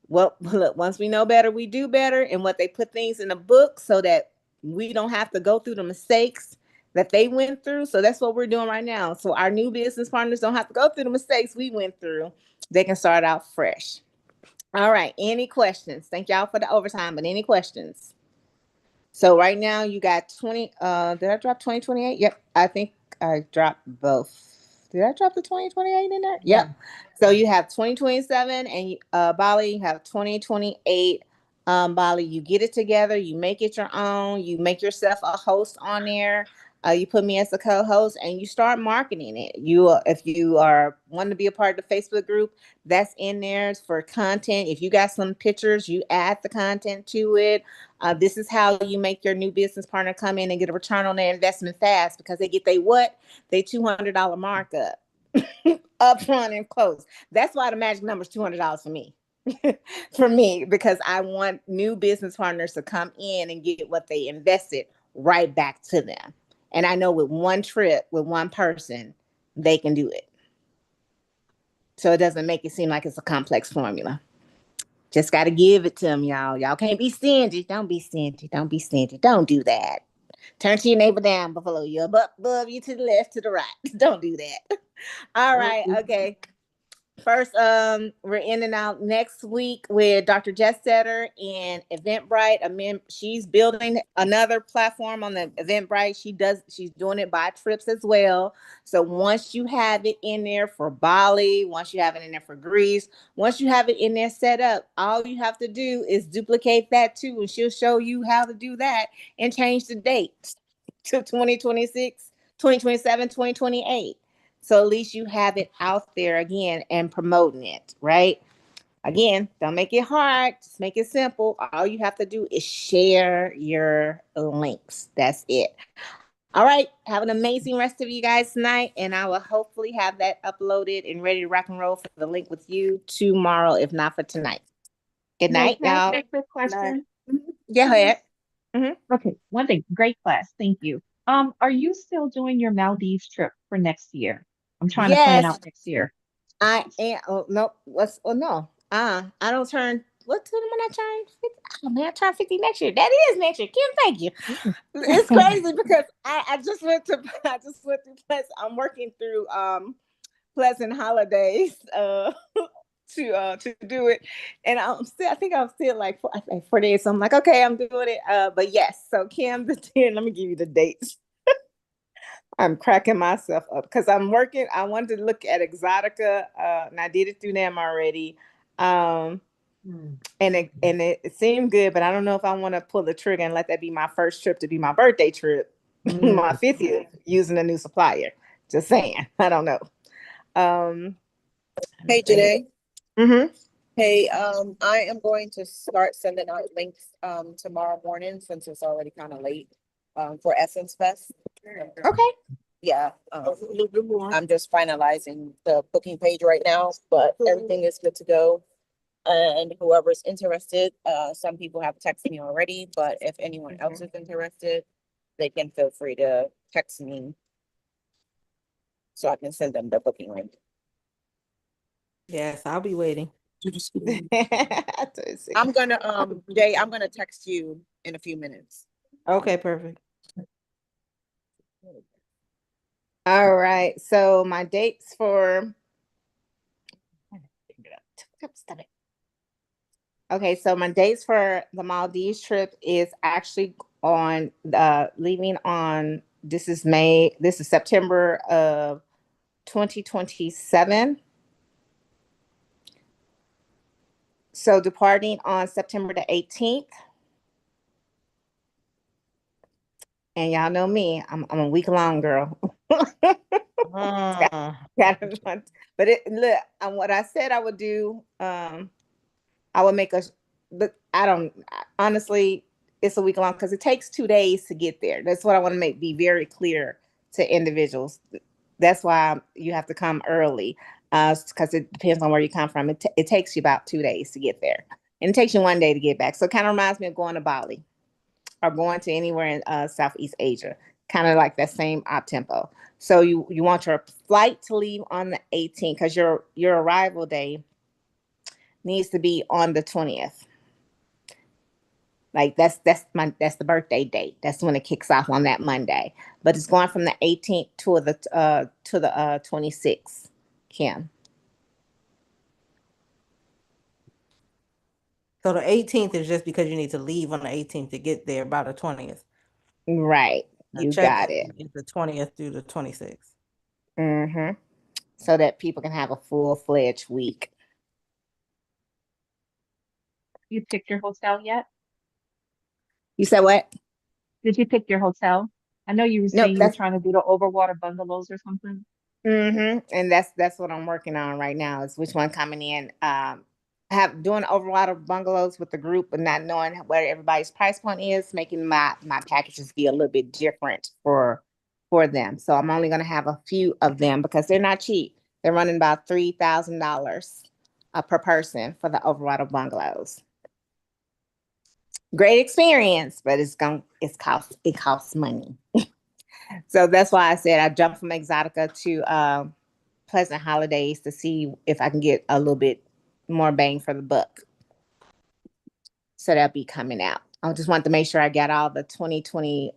well, look, once we know better, we do better. And what they put things in the book so that we don't have to go through the mistakes that they went through. So that's what we're doing right now. So our new business partners don't have to go through the mistakes we went through. They can start out fresh. All right. Any questions? Thank y'all for the overtime, but any questions? So right now you got 20. Did I drop 2028? Yep. I think I dropped both. Did I drop the 2028 in there? Yep. So you have 2027 and Bali, you have 2028. Bali, you get it together, you make it your own, you make yourself a host on there. You put me as a co-host and you start marketing it. If you are wanting to be a part of the Facebook group, that's in there for content. If you got some pictures, you add the content to it. This is how you make your new business partner come in and get a return on their investment fast, because they get they $200 markup up front and close. That's why the magic number is $200 for me. For me, because I want new business partners to come in and get what they invested right back to them. And I know with one trip, with one person, they can do it. So it doesn't make it seem like it's a complex formula. Just got to give it to them, y'all. Y'all can't be stingy. Don't be stingy. Don't be stingy. Don't do that. Turn to your neighbor down below you, above you, to the left, to the right. Don't do that. All right. Okay. First, we're in and out next week with Dr. Jessetter and Eventbrite. She's building another platform on the Eventbrite. She's doing it by trips as well. So once you have it in there for Bali, once you have it in there for Greece, once you have it in there set up, all you have to do is duplicate that too, and she'll show you how to do that and change the dates to 2026, 2027, 2028. So at least you have it out there again and promoting it, right? Again, don't make it hard. Just make it simple. All you have to do is share your links. That's it. All right. Have an amazing rest of you guys tonight. And I will hopefully have that uploaded and ready to rock and roll for the link with you tomorrow, if not for tonight. Good
Jay,
night,
can I ask
y'all.
a quick question?
Go ahead.
Okay, one thing. Great class. Thank you. Are you still doing your Maldives trip for next year? I'm trying to plan
Yes,
out next year.
I am. Oh no. No? I don't turn. What's when I turn 50? Oh man, I turn 50 next year. That is next year. Kim, thank you. It's crazy because I just went to Pleasant. I'm working through Pleasant Holidays to do it, and I think I'm still like 4 days. So I'm like, okay, I'm doing it. But yes. So Kim, the 10. Let me give you the dates. I'm cracking myself up because I'm working. I wanted to look at Exotica, and I did it through them already. And it seemed good, but I don't know if I want to pull the trigger and let that be my first trip to be my birthday trip, my 50th, using a new supplier. Just saying, I don't know. Um,
Hey, Janae.
mm-hmm.
Hey, I am going to start sending out links tomorrow morning since it's already kind of late. for Essence Fest.
Okay.
Yeah, I'm just finalizing the booking page right now, but everything is good to go. And whoever's interested, some people have texted me already, but if anyone else is interested, they can feel free to text me so I can send them the booking link.
Yes, I'll be waiting.
I'm gonna, Jay, I'm gonna text you in a few minutes.
Okay, perfect.
All right. So my dates for stop it. Okay, so my dates for the Maldives trip is actually on leaving on this is September of 2027. So departing on September the 18th. And y'all know me, I'm a week long girl. But it look, what I said I would do, I would make us, but I don't honestly, it's a week long because it takes 2 days to get there. That's what I want to be very clear to individuals. That's why you have to come early, because it depends on where you come from. It takes you about 2 days to get there, and it takes you one day to get back. So it kind of reminds me of going to Bali or going to anywhere in Southeast Asia, kind of like that same op tempo. So you want your flight to leave on the 18th because your arrival day needs to be on the 20th. Like that's the birthday date. That's when it kicks off on that Monday. But it's going from the 18th to the 26th, Kim.
So the 18th is just because you need to leave on the 18th to get there by the 20th.
Right.
The
You got it.
check-in is the 20th through the 26th.
Mm-hmm. So that people can have a full-fledged week.
You picked your hotel yet?
You said what?
Did you pick your hotel? I know you were
Nope.
saying you were
That's
trying to do the overwater bungalows or something.
And that's what I'm working on right now is which one coming in. Have doing overwater bungalows with the group, but not knowing where everybody's price point is, making my packages be a little bit different for them. So I'm only going to have a few of them because they're not cheap. They're running about $3,000 per person for the overwater bungalows. Great experience, but it costs money. So that's why I said I jumped from Exotica to Pleasant Holidays to see if I can get a little bit more bang for the buck. So that'll be coming out. I just want to make sure I got all the 2020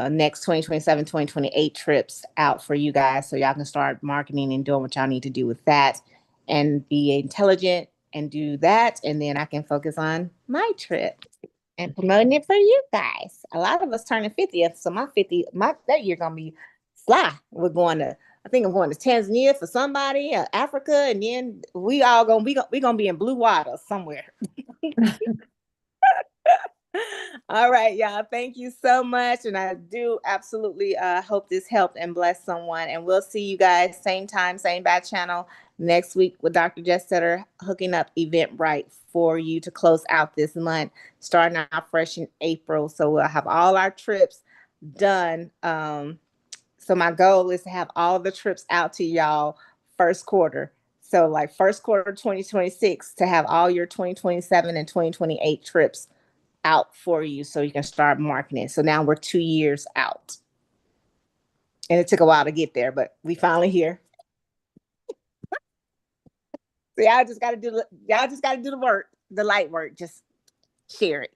next 2027, 2028 trips out for you guys so y'all can start marketing and doing what y'all need to do with that and be intelligent and do that. And then I can focus on my trip and promoting it for you guys. A lot of us turning 50th, so my that year gonna be fly. I think I'm going to Tanzania for somebody, Africa, and then we gonna be in blue water somewhere. All right, y'all. Thank you so much. And I do absolutely hope this helped and blessed someone. And we'll see you guys same time, same bad channel next week with Dr. Jestetter hooking up Eventbrite for you to close out this month, starting out fresh in April. So we'll have all our trips done. So my goal is to have all the trips out to y'all first quarter. So like first quarter 2026 to have all your 2027 and 2028 trips out for you so you can start marketing. So now we're 2 years out. And it took a while to get there, but we finally here. So y'all just gotta do the work, the light work. Just share it.